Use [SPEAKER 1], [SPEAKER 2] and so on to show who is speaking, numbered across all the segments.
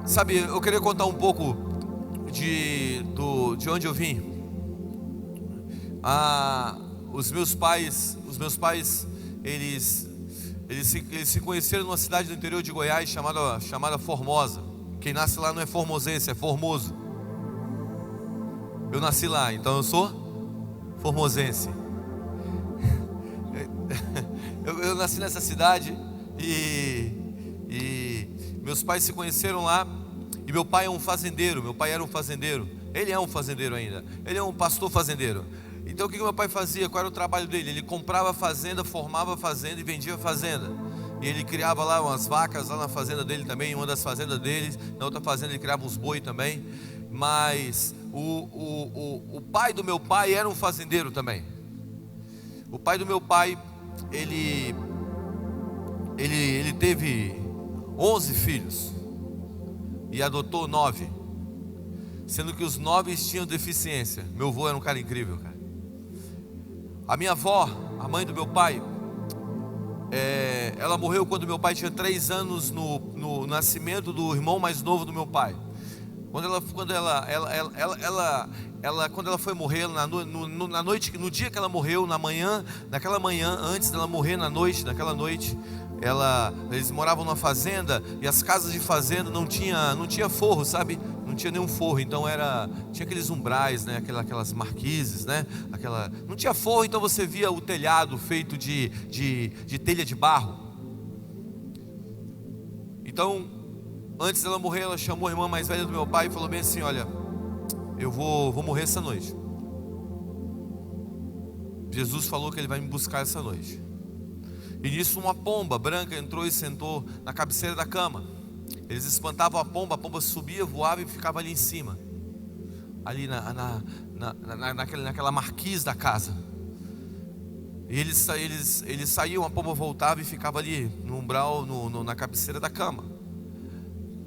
[SPEAKER 1] Sabe, eu queria contar um pouco de onde eu vim. Os meus pais, eles se conheceram numa cidade do interior de Goiás chamada Formosa. Quem nasce lá não é formosense, é Formoso. Eu nasci lá, então eu sou formosense. Eu nasci nessa cidade e meus pais se conheceram lá. E meu pai é um fazendeiro, meu pai era um fazendeiro. Ele é um fazendeiro ainda, ele é um pastor fazendeiro. Então o que meu pai fazia? Qual era o trabalho dele? Ele comprava fazenda, formava fazenda e vendia fazenda. E ele criava lá umas vacas lá na fazenda dele também, em uma das fazendas dele. Na outra fazenda ele criava uns boi também. Mas o pai do meu pai era um fazendeiro também. O pai do meu pai, ele teve 11 filhos e adotou 9, sendo que os 9 tinham deficiência. Meu avô era um cara incrível, cara. A minha avó, a mãe do meu pai, ela morreu quando meu pai tinha 3 anos, no nascimento do irmão mais novo do meu pai. Quando ela foi morrer na noite, no dia que ela morreu, naquela manhã, antes dela morrer naquela noite, eles moravam numa fazenda e as casas de fazenda não tinha forro, sabe? Não tinha nenhum forro, então tinha aqueles umbrais, né? Aquelas marquises, né? Não tinha forro, então você via o telhado feito de telha de barro. Então, antes dela morrer, ela chamou a irmã mais velha do meu pai e falou bem assim: olha, eu vou morrer essa noite. Jesus falou que ele vai me buscar essa noite. E nisso uma pomba branca entrou e sentou na cabeceira da cama. Eles espantavam a pomba subia, voava e ficava ali em cima, ali naquela marquise da casa. E eles saíam, a pomba voltava e ficava ali no umbral, na cabeceira da cama.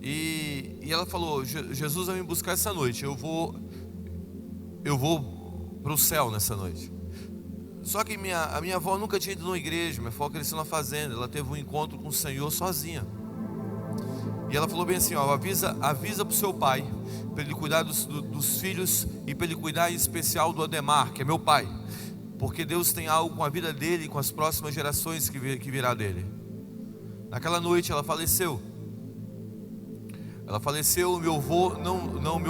[SPEAKER 1] E ela falou: Jesus vai me buscar essa noite, eu vou para o céu nessa noite. Só que a minha avó nunca tinha ido numa igreja, minha avó cresceu na fazenda, ela teve um encontro com o Senhor sozinha. E ela falou bem assim: ó, avisa para o seu pai, para ele cuidar dos filhos e para ele cuidar em especial do Ademar, que é meu pai, porque Deus tem algo com a vida dele e com as próximas gerações que virá dele. Naquela noite ela faleceu. Meu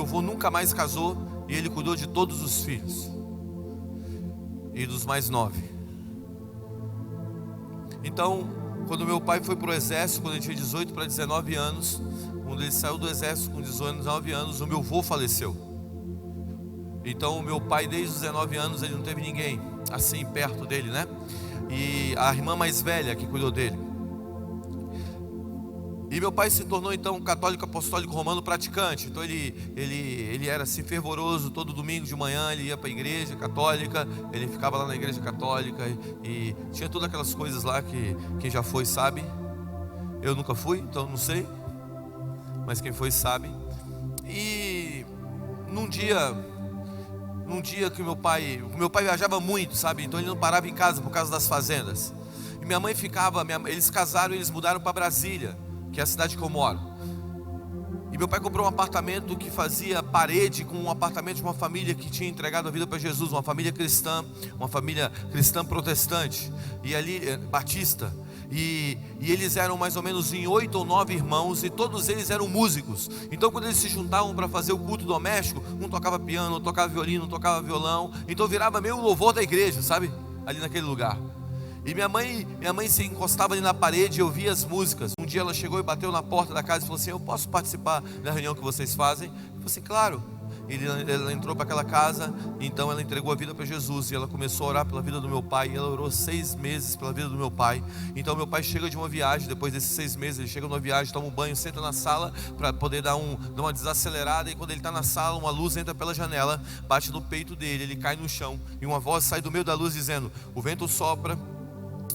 [SPEAKER 1] avô nunca mais casou e ele cuidou de todos os filhos e dos mais 9. Então, quando meu pai foi para o exército, quando ele tinha 18 para 19 anos, quando ele saiu do exército com 19 anos, o meu avô faleceu. Então o meu pai, desde os 19 anos, ele não teve ninguém assim perto dele, né? E a irmã mais velha que cuidou dele. E meu pai se tornou então um católico apostólico romano praticante. Então ele era assim fervoroso. Todo domingo de manhã ele ia para a igreja católica. Ele ficava lá na igreja católica e tinha todas aquelas coisas lá que quem já foi sabe. Eu nunca fui, então não sei, mas quem foi sabe. E num dia que meu pai viajava muito, sabe? Então ele não parava em casa por causa das fazendas. E minha mãe eles casaram e eles mudaram para Brasília, que é a cidade que eu moro. E meu pai comprou um apartamento que fazia parede com um apartamento de uma família que tinha entregado a vida para Jesus, uma família cristã protestante, e ali batista. E eles eram mais ou menos em 8 ou 9 irmãos, e todos eles eram músicos. Então quando eles se juntavam para fazer o culto doméstico, um tocava piano, um tocava violino, um tocava violão. Então virava meio o louvor da igreja, sabe? Ali naquele lugar. E minha mãe se encostava ali na parede e ouvia as músicas. Um dia ela chegou e bateu na porta da casa e falou assim: eu posso participar da reunião que vocês fazem? Eu falei assim: claro. Ela entrou para aquela casa, então ela entregou a vida para Jesus. E ela começou a orar pela vida do meu pai. E ela orou 6 meses pela vida do meu pai. Então meu pai chega de uma viagem. Depois desses 6 meses ele chega de uma viagem, toma um banho, senta na sala para poder dar uma desacelerada. E quando ele está na sala, uma luz entra pela janela, bate no peito dele, ele cai no chão. E uma voz sai do meio da luz dizendo: o vento sopra,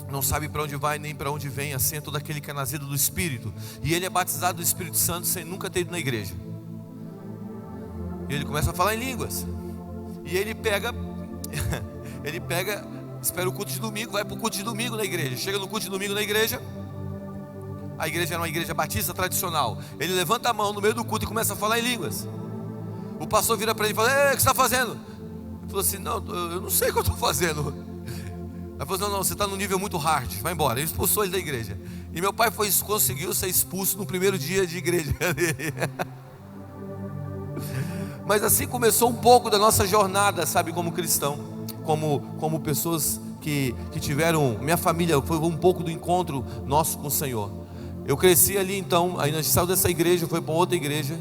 [SPEAKER 1] não sabe para onde vai nem para onde vem, assim é todo aquele que é nascido do Espírito. E ele é batizado do Espírito Santo sem nunca ter ido na igreja. E ele começa a falar em línguas. E ele pega, espera o culto de domingo, vai para o culto de domingo na igreja. Chega no culto de domingo na igreja, A igreja era uma igreja batista tradicional. Ele levanta a mão no meio do culto e começa a falar em línguas. O pastor vira para ele e fala: o que você está fazendo? Ele falou assim: não, eu não sei o que eu estou fazendo. Ele falou: não, você está num nível muito hard, vai embora. Ele expulsou ele da igreja. E meu pai conseguiu ser expulso no primeiro dia de igreja dele. Mas assim começou um pouco da nossa jornada, sabe, como cristão, como pessoas que tiveram, minha família foi um pouco do encontro nosso com o Senhor. Eu cresci ali então, aí nós saímos dessa igreja, foi para outra igreja.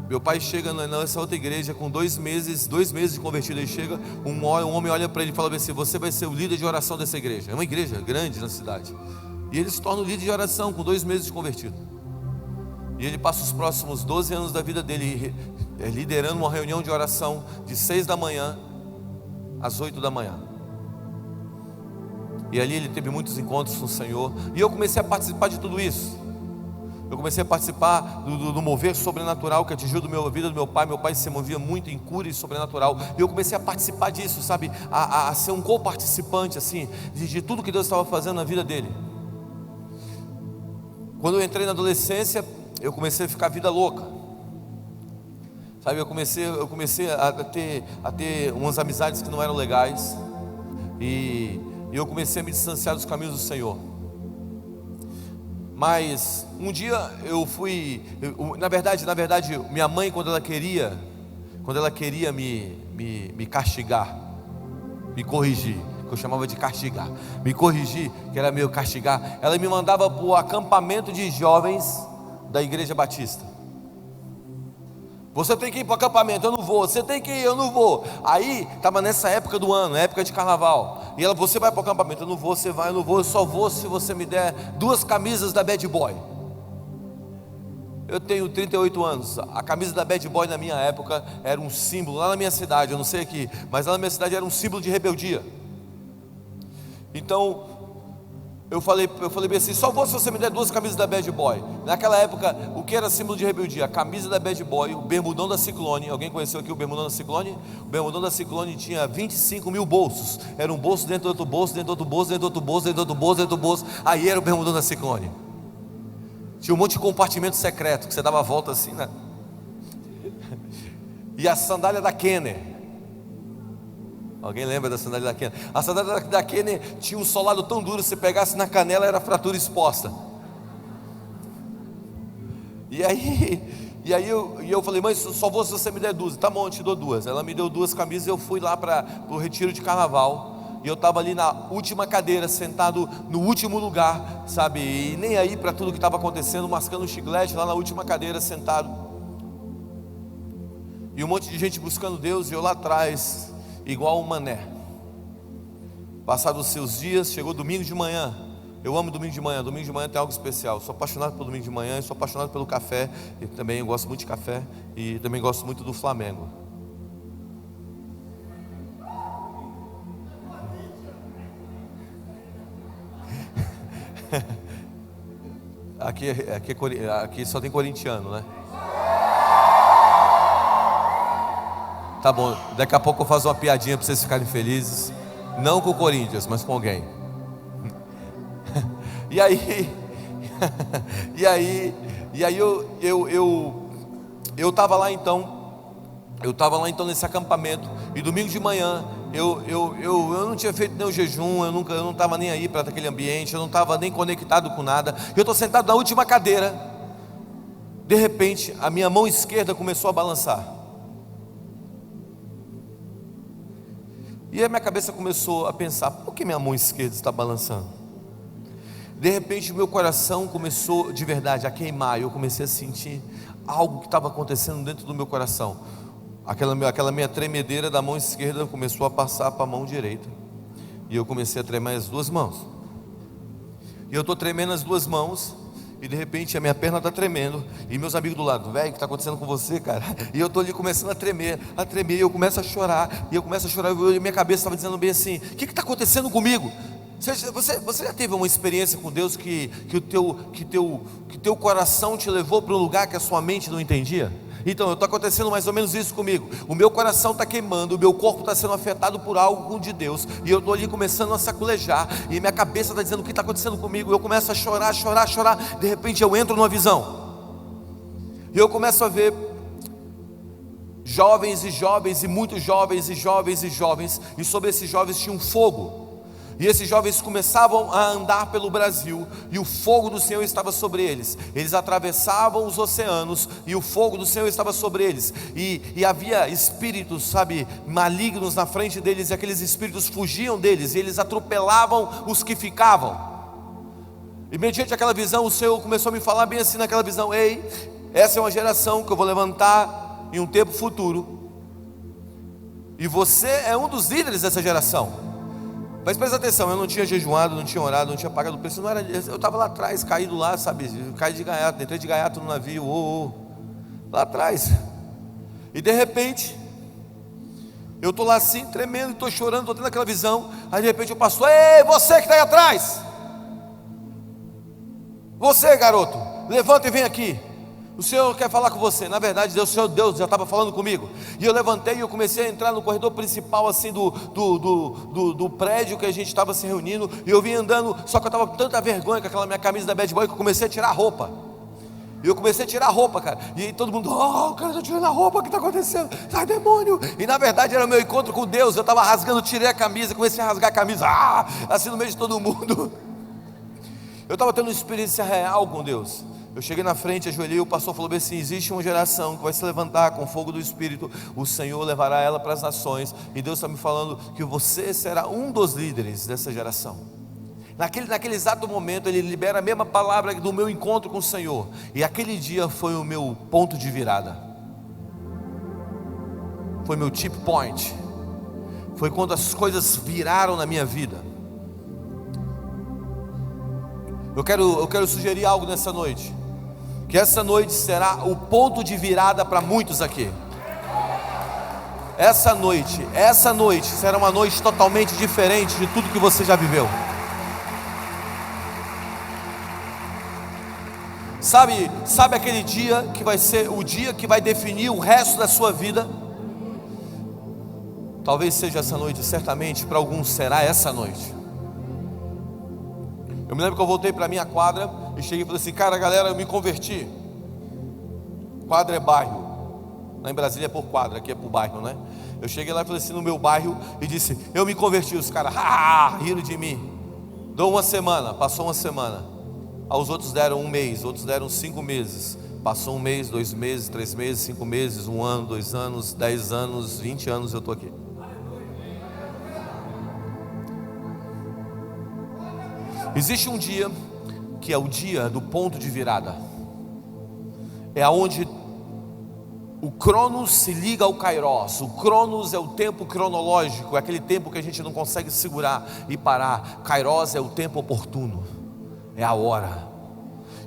[SPEAKER 1] Meu pai chega nessa outra igreja com 2 meses de convertido. Ele chega, um homem olha para ele e fala assim: você vai ser o líder de oração dessa igreja. É uma igreja grande na cidade. E ele se torna o líder de oração com 2 meses de convertido. E ele passa os próximos 12 anos da vida dele liderando uma reunião de oração de 6 da manhã às 8 da manhã. E ali ele teve muitos encontros com o Senhor. E eu comecei a participar de tudo isso. Eu comecei a participar do mover sobrenatural que atingiu a vida do meu pai. Meu pai se movia muito em cura e sobrenatural. E eu comecei a participar disso, sabe? A ser um co-participante, assim, de tudo que Deus estava fazendo na vida dele. Quando eu entrei na adolescência, eu comecei a ficar vida louca. Sabe, eu comecei a ter umas amizades que não eram legais. E eu comecei a me distanciar dos caminhos do Senhor. Mas um dia na verdade, minha mãe, quando ela queria me castigar, me corrigir, que eu chamava de castigar, me corrigir, que era meio castigar, ela me mandava para o acampamento de jovens da igreja batista. Você tem que ir para o acampamento, eu não vou. Você tem que ir, eu não vou. Aí, estava nessa época do ano, época de carnaval. E ela: você vai para o acampamento, eu não vou. Você vai, eu não vou. Eu só vou se você me der 2 camisas da Bad Boy. Eu tenho 38 anos. A camisa da Bad Boy na minha época era um símbolo, lá na minha cidade, eu não sei aqui, mas lá na minha cidade era um símbolo de rebeldia. Então eu falei bem assim: só vou se você me der 2 camisas da Bad Boy. Naquela época, o que era símbolo de rebeldia? A camisa da Bad Boy, o bermudão da Ciclone. Alguém conheceu aqui o bermudão da Ciclone? O bermudão da Ciclone tinha 25 mil bolsos. Era um bolso dentro do outro bolso, dentro do outro bolso, dentro do outro bolso, dentro do outro bolso, dentro do bolso. Aí era o bermudão da Ciclone. Tinha um monte de compartimento secreto que você dava a volta assim, né? E a sandália da Kenner. Alguém lembra da sandália da Kenner? A sandália da Kenner tinha um solado tão duro, se pegasse na canela era fratura exposta. E aí eu falei: mãe, só vou se você me der 2. Tá bom, eu te dou 2. Ela me deu 2 camisas e eu fui lá para o retiro de carnaval. E eu estava ali na última cadeira, sentado no último lugar, sabe? E nem aí para tudo que estava acontecendo, mascando um chiclete lá na última cadeira, sentado. E um monte de gente buscando Deus, e eu lá atrás, igual um mané. Passados os seus dias, chegou domingo de manhã. Eu amo domingo de manhã. Domingo de manhã tem algo especial. Sou apaixonado pelo domingo de manhã, sou apaixonado pelo café. E também eu gosto muito de café. E também gosto muito do Flamengo. Aqui só tem corintiano, né? Tá bom, daqui a pouco eu faço uma piadinha para vocês ficarem felizes. Não com o Corinthians, mas com alguém. E aí eu estava lá então. Eu estava lá então nesse acampamento. E domingo de manhã eu não tinha feito nenhum jejum. Eu não estava nem aí para aquele ambiente. Eu não estava nem conectado com nada. Eu estou sentado na última cadeira. De repente a minha mão esquerda começou a balançar. E a minha cabeça começou a pensar: por que minha mão esquerda está balançando? De repente o meu coração começou de verdade a queimar. Eu comecei a sentir algo que estava acontecendo dentro do meu coração. Aquela minha tremedeira da mão esquerda começou a passar para a mão direita. E eu comecei a tremer as 2 mãos. E eu estou tremendo as 2 mãos. E de repente a minha perna está tremendo. E meus amigos do lado: velho, o que está acontecendo com você, cara? E eu estou ali começando a tremer. E eu começo a chorar. E minha cabeça estava dizendo bem assim: o que está acontecendo comigo? Você já teve uma experiência com Deus que o teu coração te levou para um lugar que a sua mente não entendia? Então, está acontecendo mais ou menos isso comigo. O meu coração está queimando, o meu corpo está sendo afetado por algo de Deus, e eu estou ali começando a saculejar, e minha cabeça está dizendo o que está acontecendo comigo. Eu começo a chorar, chorar, chorar. De repente eu entro numa visão, e eu começo a ver jovens e jovens, e muitos jovens e jovens e jovens, e sobre esses jovens tinha um fogo. E esses jovens começavam a andar pelo Brasil, e o fogo do Senhor estava sobre eles. Eles atravessavam os oceanos, e o fogo do Senhor estava sobre eles. E havia espíritos, sabe, malignos na frente deles, e aqueles espíritos fugiam deles, e eles atropelavam os que ficavam. E mediante aquela visão, o Senhor começou a me falar bem assim naquela visão: ei, essa é uma geração que eu vou levantar em um tempo futuro, e você é um dos líderes dessa geração. Mas presta atenção, eu não tinha jejuado, não tinha orado, não tinha pagado o preço, eu estava lá atrás, caído lá, sabe, caí de gaiato, entrei de gaiato no navio, lá atrás. E de repente, eu estou lá assim, tremendo, estou chorando, estou tendo aquela visão. Aí de repente o pastor: ei, você que está aí atrás, você, garoto, levanta e vem aqui, o Senhor quer falar com você. Na verdade, Deus já estava falando comigo. E eu levantei e eu comecei a entrar no corredor principal assim do prédio que a gente estava se reunindo. E eu vim andando, só que eu estava com tanta vergonha com aquela minha camisa da Bad Boy, que eu comecei a tirar a roupa. E eu comecei a tirar a roupa, cara. E aí todo mundo: o cara está tirando a roupa, o que está acontecendo? Sai, demônio! E na verdade era o meu encontro com Deus. Eu estava rasgando, tirei a camisa, comecei a rasgar a camisa, assim no meio de todo mundo. Eu estava tendo uma experiência real com Deus. Eu cheguei na frente, ajoelhei, o pastor falou assim: existe uma geração que vai se levantar com o fogo do Espírito, o Senhor levará ela para as nações, e Deus está me falando que você será um dos líderes dessa geração. Naquele exato momento, Ele libera a mesma palavra do meu encontro com o Senhor, e aquele dia foi o meu ponto de virada, foi meu tip point, foi quando as coisas viraram na minha vida. Eu quero sugerir algo nessa noite, que essa noite será o ponto de virada para muitos aqui. Essa noite será uma noite totalmente diferente de tudo que você já viveu. Sabe aquele dia que vai ser o dia que vai definir o resto da sua vida? Talvez seja essa noite, certamente para alguns será essa noite. Eu me lembro que eu voltei para a minha quadra e cheguei e falei assim: cara, galera, eu me converti. Quadra é bairro, lá em Brasília é por quadra, aqui é por bairro, né? Eu cheguei lá e falei assim, no meu bairro, e disse: eu me converti. Os caras riram de mim. Dou uma semana, passou uma semana. Aos outros deram um mês, outros deram 5 meses. Passou 1 mês, 2 meses, 3 meses, 5 meses, 1 ano, 2 anos, 10 anos, 20 anos eu estou aqui. Existe um dia que é o dia do ponto de virada. É onde o Cronos se liga ao Kairos. O Cronos é o tempo cronológico, é aquele tempo que a gente não consegue segurar e parar. Kairos é o tempo oportuno, é a hora.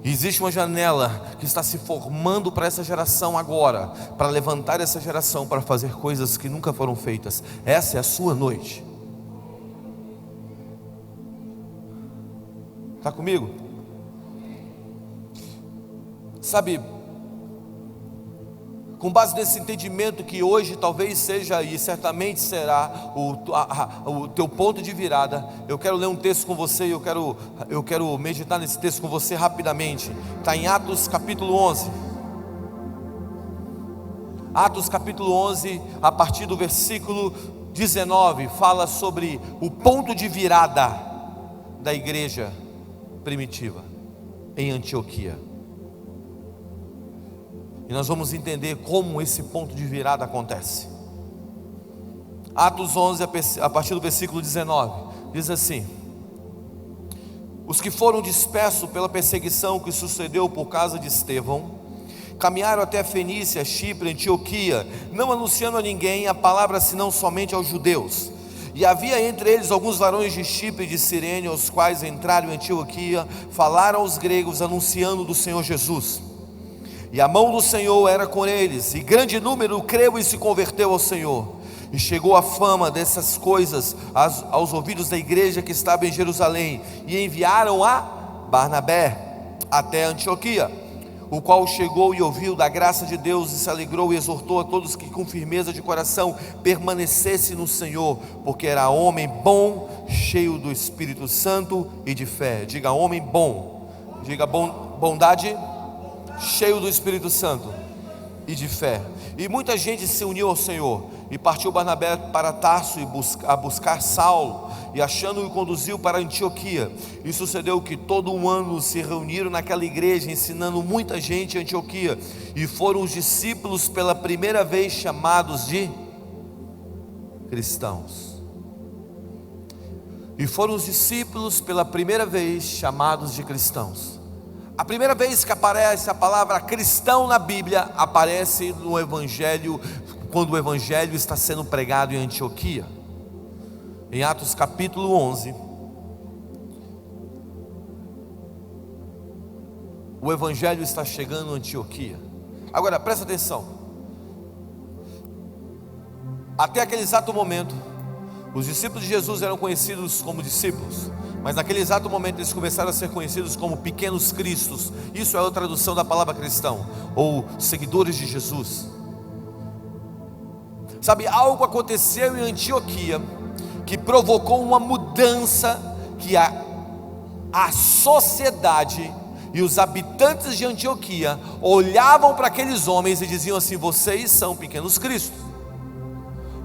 [SPEAKER 1] E existe uma janela que está se formando para essa geração agora, para levantar essa geração para fazer coisas que nunca foram feitas. Essa é a sua noite. Está comigo? Sabe, com base nesse entendimento que hoje talvez seja e certamente será o teu ponto de virada, eu quero ler um texto com você e eu quero meditar nesse texto com você rapidamente. Está em Atos capítulo 11. Atos capítulo 11, a partir do versículo 19, fala sobre o ponto de virada da igreja primitiva em Antioquia. E nós vamos entender como esse ponto de virada acontece. Atos 11, a partir do versículo 19, diz assim: os que foram dispersos pela perseguição que sucedeu por causa de Estevão, caminharam até a Fenícia, Chipre, Antioquia, não anunciando a ninguém a palavra senão somente aos judeus. E havia entre eles alguns varões de Chipre e de Cirene, os quais entraram em Antioquia, falaram aos gregos, anunciando do Senhor Jesus. E a mão do Senhor era com eles, e grande número creu e se converteu ao Senhor. E chegou a fama dessas coisas aos ouvidos da igreja que estava em Jerusalém, e enviaram a Barnabé até Antioquia. o qual chegou e ouviu da graça de Deus e se alegrou e exortou a todos que com firmeza de coração permanecessem no Senhor, porque era homem bom, cheio do Espírito Santo e de fé. Diga homem bom, diga bondade, cheio do Espírito Santo e de fé. E muita gente se uniu ao Senhor, e partiu Barnabé para Tarso a buscar Saulo, e achando-o conduziu para Antioquia. E sucedeu que todo um ano se reuniram naquela igreja, ensinando muita gente em Antioquia, e foram os discípulos pela primeira vez chamados de cristãos. E foram os discípulos pela primeira vez chamados de cristãos. A primeira vez que aparece a palavra cristão na Bíblia, aparece no Evangelho, quando o Evangelho está sendo pregado em Antioquia. Em Atos capítulo 11, o Evangelho está chegando em Antioquia. Agora presta atenção, até aquele exato momento, os discípulos de Jesus eram conhecidos como discípulos, mas naquele exato momento eles começaram a ser conhecidos como pequenos cristos. Isso é a tradução da palavra cristão, ou seguidores de Jesus. Sabe, algo aconteceu em Antioquia que provocou uma mudança, que a sociedade e os habitantes de Antioquia olhavam para aqueles homens e diziam assim: vocês são pequenos cristos.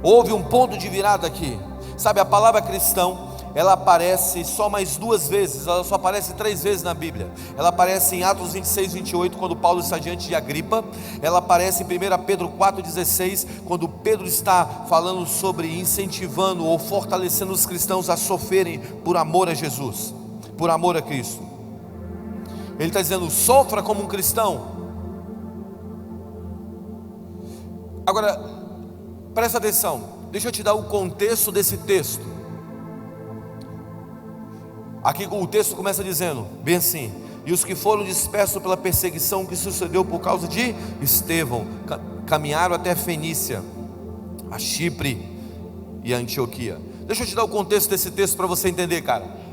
[SPEAKER 1] Houve um ponto de virada aqui. Sabe, a palavra cristão, ela aparece só mais 2 vezes, ela só aparece 3 vezes na Bíblia. Ela aparece em Atos 26, 28, quando Paulo está diante de Agripa. Ela aparece em 1 Pedro 4,16, quando Pedro está falando sobre incentivando ou fortalecendo os cristãos a sofrerem por amor a Jesus, por amor a Cristo. Ele está dizendo: sofra como um cristão. Agora, presta atenção, deixa eu te dar o contexto desse texto. Aqui o texto começa dizendo, bem assim: e os que foram dispersos pela perseguição que sucedeu por causa de Estevão, caminharam até a Fenícia, a Chipre e a Antioquia. Deixa eu te dar o contexto desse texto para você entender, cara.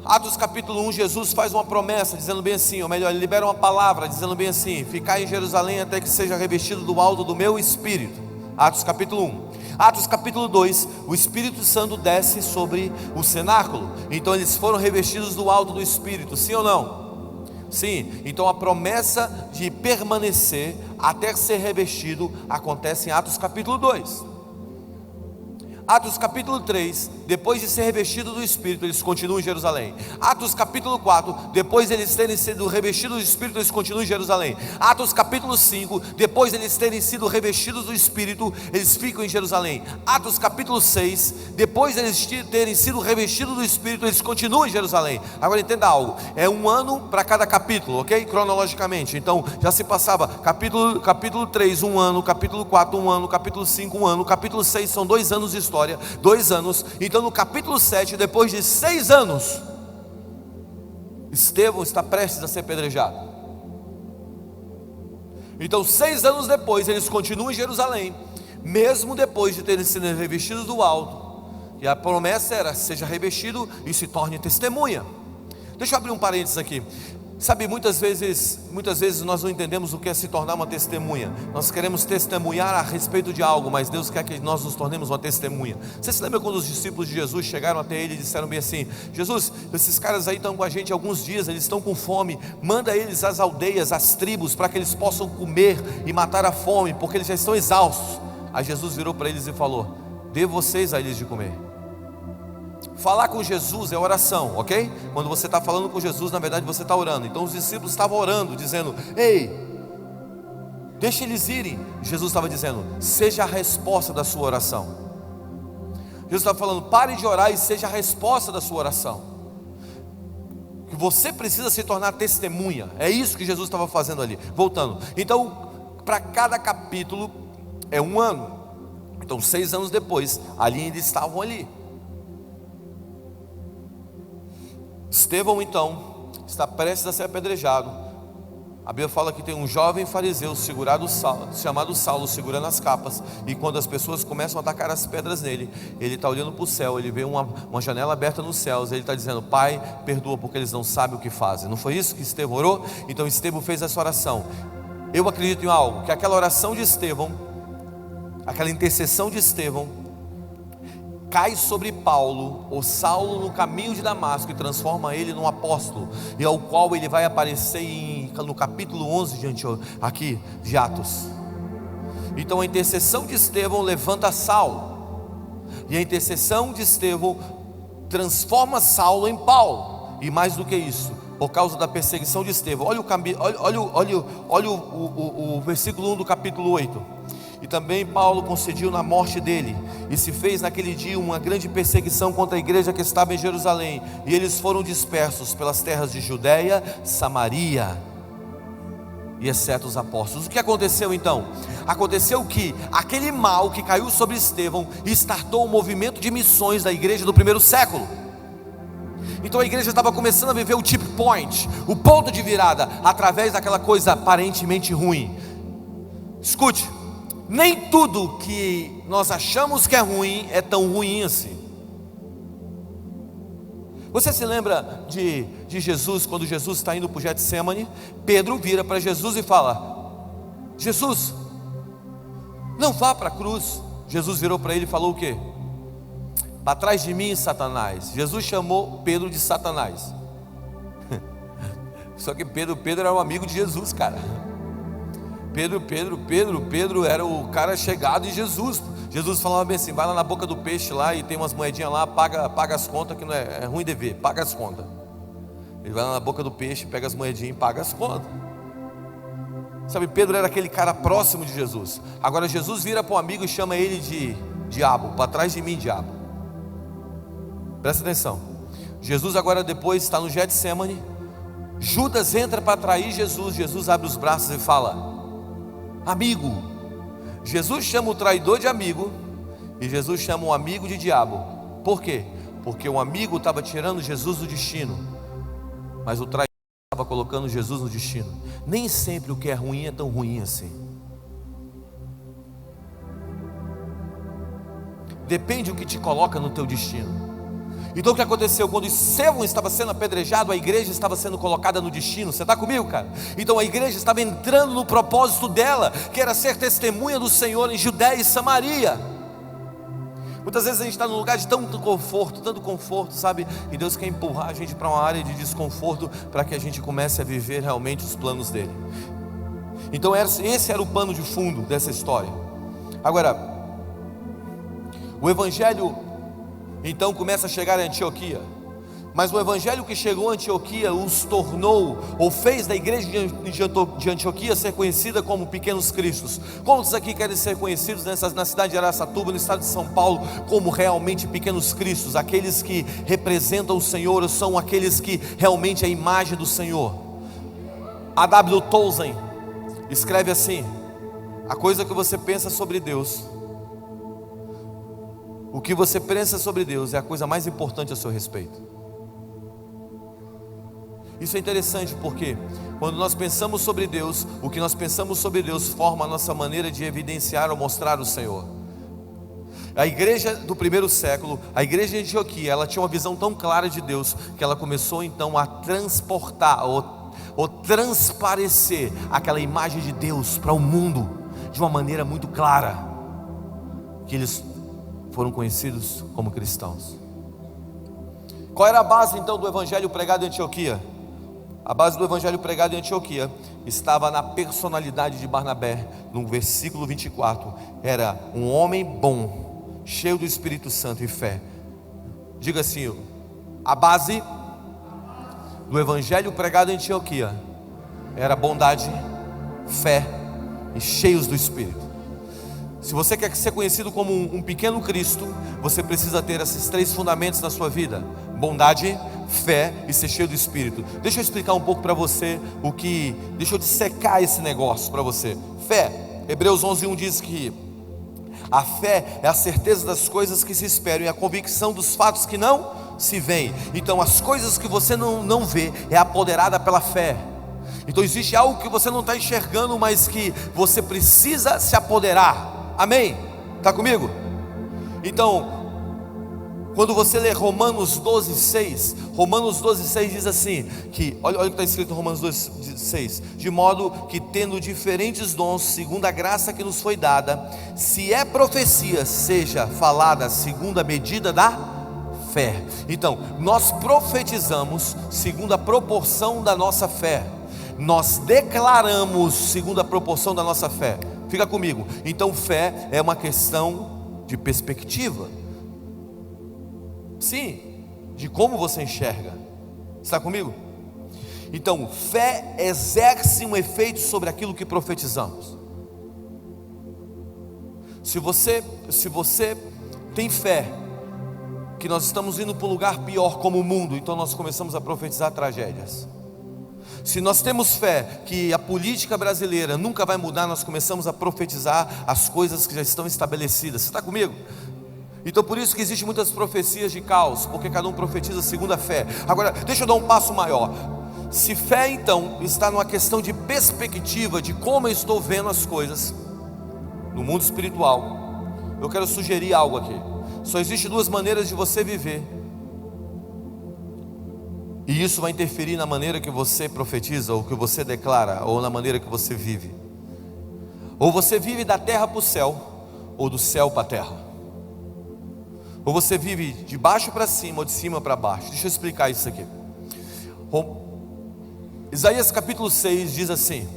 [SPEAKER 1] Atos capítulo 1, Jesus faz uma promessa, dizendo bem assim, ou melhor, ele libera uma palavra, dizendo bem assim: ficai em Jerusalém até que seja revestido do alto do meu Espírito. Atos capítulo 1. Atos capítulo 2, o Espírito Santo desce sobre o cenáculo. Então eles foram revestidos do alto do Espírito, sim ou não? Sim. Então a promessa de permanecer até ser revestido acontece em Atos capítulo 2. Atos capítulo 3, depois de ser revestido do Espírito, eles continuam em Jerusalém. Atos capítulo 4, depois de eles terem sido revestidos do Espírito, eles continuam em Jerusalém. Atos capítulo 5, depois de eles terem sido revestidos do Espírito, eles ficam em Jerusalém. Atos capítulo 6, depois de eles terem sido revestidos do Espírito, eles continuam em Jerusalém. Agora entenda algo, é 1 ano para cada capítulo, ok? Cronologicamente, então já se passava capítulo 3, 1 ano, capítulo 4, 1 ano, capítulo 5, 1 ano, capítulo 6 são 2 anos de história, 2 anos. Então no capítulo 7, depois de 6 anos, Estevão está prestes a ser apedrejado. Então 6 anos depois, eles continuam em Jerusalém, mesmo depois de terem sido revestidos do alto. E a promessa era: seja revestido e se torne testemunha. Deixa eu abrir um parênteses aqui. Sabe, muitas vezes nós não entendemos o que é se tornar uma testemunha. Nós queremos testemunhar a respeito de algo, mas Deus quer que nós nos tornemos uma testemunha. Você se lembra quando os discípulos de Jesus chegaram até ele e disseram bem assim: Jesus, esses caras aí estão com a gente há alguns dias, eles estão com fome, manda eles às aldeias, às tribos, para que eles possam comer e matar a fome, porque eles já estão exaustos. Aí Jesus virou para eles e falou: dê vocês a eles de comer. Falar com Jesus é oração, ok? Quando você está falando com Jesus, na verdade você está orando. Então os discípulos estavam orando, dizendo: ei, deixa eles irem. Jesus estava dizendo: seja a resposta da sua oração. Jesus estava falando: pare de orar e seja a resposta da sua oração. Que você precisa se tornar testemunha. É isso que Jesus estava fazendo ali. Voltando, então para cada capítulo é 1 ano. Então 6 anos depois, ali ainda estavam ali. Estevão então está prestes a ser apedrejado. A Bíblia fala que tem um jovem fariseu chamado Saulo, segurando as capas. E quando as pessoas começam a atacar as pedras nele, ele está olhando para o céu. Ele vê uma janela aberta nos céus. Ele está dizendo: Pai, perdoa porque eles não sabem o que fazem. Não foi isso que Estevão orou? Então Estevão fez essa oração. Eu acredito em algo, que aquela oração de Estevão, aquela intercessão de Estevão, cai sobre Paulo, ou Saulo, no caminho de Damasco, e transforma ele num apóstolo, e ao qual ele vai aparecer no capítulo 11 de Atos. Então a intercessão de Estevão levanta Saulo, e a intercessão de Estevão transforma Saulo em Paulo. E mais do que isso, por causa da perseguição de Estevão, olha o versículo 1 do capítulo 8. E também Paulo concediu na morte dele, e se fez naquele dia uma grande perseguição contra a igreja que estava em Jerusalém, e eles foram dispersos pelas terras de Judeia, Samaria, e exceto os apóstolos. O que aconteceu então? Aconteceu que aquele mal que caiu sobre Estevão startou um movimento de missões da igreja do primeiro século. Então a igreja estava começando a viver o tip point, o ponto de virada, através daquela coisa aparentemente ruim. Escute, nem tudo que nós achamos que é ruim é tão ruim assim. Você se lembra de Jesus, quando Jesus está indo para o Getsemane? Pedro vira para Jesus e fala: Jesus, não vá para a cruz. Jesus virou para ele e falou o quê? Para trás de mim, Satanás. Jesus chamou Pedro de Satanás. Só que Pedro era um amigo de Jesus, cara. Pedro era o cara chegado em Jesus. Jesus falava bem assim: vai lá na boca do peixe lá e tem umas moedinhas lá, paga as contas, que não é ruim dever, paga as contas. Ele vai lá na boca do peixe, pega as moedinhas e paga as contas. Sabe, Pedro era aquele cara próximo de Jesus. Agora Jesus vira para um amigo e chama ele de diabo. Para trás de mim, diabo. Presta atenção. Jesus agora depois está no Getsemane. Judas entra para trair Jesus. Jesus abre os braços e fala: amigo. Jesus chama o traidor de amigo, e Jesus chama um amigo de diabo. Por quê? Porque o amigo estava tirando Jesus do destino, mas o traidor estava colocando Jesus no destino. Nem sempre o que é ruim é tão ruim assim. Depende do que te coloca no teu destino. Então o que aconteceu? Quando Estevão estava sendo apedrejado, a igreja estava sendo colocada no destino. Você está comigo, cara? Então a igreja estava entrando no propósito dela, que era ser testemunha do Senhor em Judeia e Samaria. Muitas vezes a gente está num lugar de tanto conforto, sabe? E Deus quer empurrar a gente para uma área de desconforto, para que a gente comece a viver realmente os planos dele. Então esse era o pano de fundo dessa história. Agora, o evangelho então começa a chegar a Antioquia. Mas o evangelho que chegou a Antioquia os tornou, ou fez da igreja de Antioquia ser conhecida como pequenos cristos. Quantos aqui querem ser conhecidos na cidade de Araçatuba, no estado de São Paulo, como realmente pequenos cristos? Aqueles que representam o Senhor, são aqueles que realmente é a imagem do Senhor. A W. Tolkien escreve assim: a coisa que você pensa sobre Deus, o que você pensa sobre Deus é a coisa mais importante a seu respeito. Isso é interessante porque quando nós pensamos sobre Deus, o que nós pensamos sobre Deus forma a nossa maneira de evidenciar ou mostrar o Senhor. A igreja do primeiro século, a igreja de Antioquia, ela tinha uma visão tão clara de Deus, que ela começou então a transportar ou transparecer aquela imagem de Deus para o mundo de uma maneira muito clara, que eles foram conhecidos como cristãos. Qual era a base então do evangelho pregado em Antioquia? A base do evangelho pregado em Antioquia estava na personalidade de Barnabé. No versículo 24, era um homem bom, cheio do Espírito Santo e fé. Diga assim: a base do evangelho pregado em Antioquia era bondade, fé e cheios do Espírito. Se você quer ser conhecido como um pequeno Cristo, você precisa ter esses três fundamentos na sua vida: bondade, fé e ser cheio do Espírito. Deixa eu explicar um pouco para você deixa eu dissecar esse negócio para você. Fé, Hebreus 11:1 diz que a fé é a certeza das coisas que se esperam e a convicção dos fatos que não se veem. Então as coisas que você não vê é apoderada pela fé. Então existe algo que você não está enxergando, mas que você precisa se apoderar. Amém? Está comigo? Então, quando você lê Romanos 12:6, Romanos 12:6 diz assim, que, olha o que está escrito em Romanos 12:6, de modo que tendo diferentes dons, segundo a graça que nos foi dada, se é profecia, seja falada segundo a medida da fé. Então, nós profetizamos segundo a proporção da nossa fé, nós declaramos segundo a proporção da nossa fé. Fica comigo. Então, fé é uma questão de perspectiva. Sim, de como você enxerga. Está comigo? Então, fé exerce um efeito sobre aquilo que profetizamos. Se você tem fé que nós estamos indo para um lugar pior como o mundo, então nós começamos a profetizar tragédias. Se nós temos fé que a política brasileira nunca vai mudar, nós começamos a profetizar as coisas que já estão estabelecidas. Você está comigo? Então por isso que existem muitas profecias de caos, porque cada um profetiza segundo a fé. Agora, deixa eu dar um passo maior. Se fé então está numa questão de perspectiva, de como eu estou vendo as coisas no mundo espiritual, eu quero sugerir algo aqui. Só existem duas maneiras de você viver, e isso vai interferir na maneira que você profetiza, ou que você declara, ou na maneira que você vive. Ou você vive da terra para o céu, ou do céu para a terra. Ou você vive de baixo para cima, ou de cima para baixo. Deixa eu explicar isso aqui. Isaías capítulo 6 diz assim: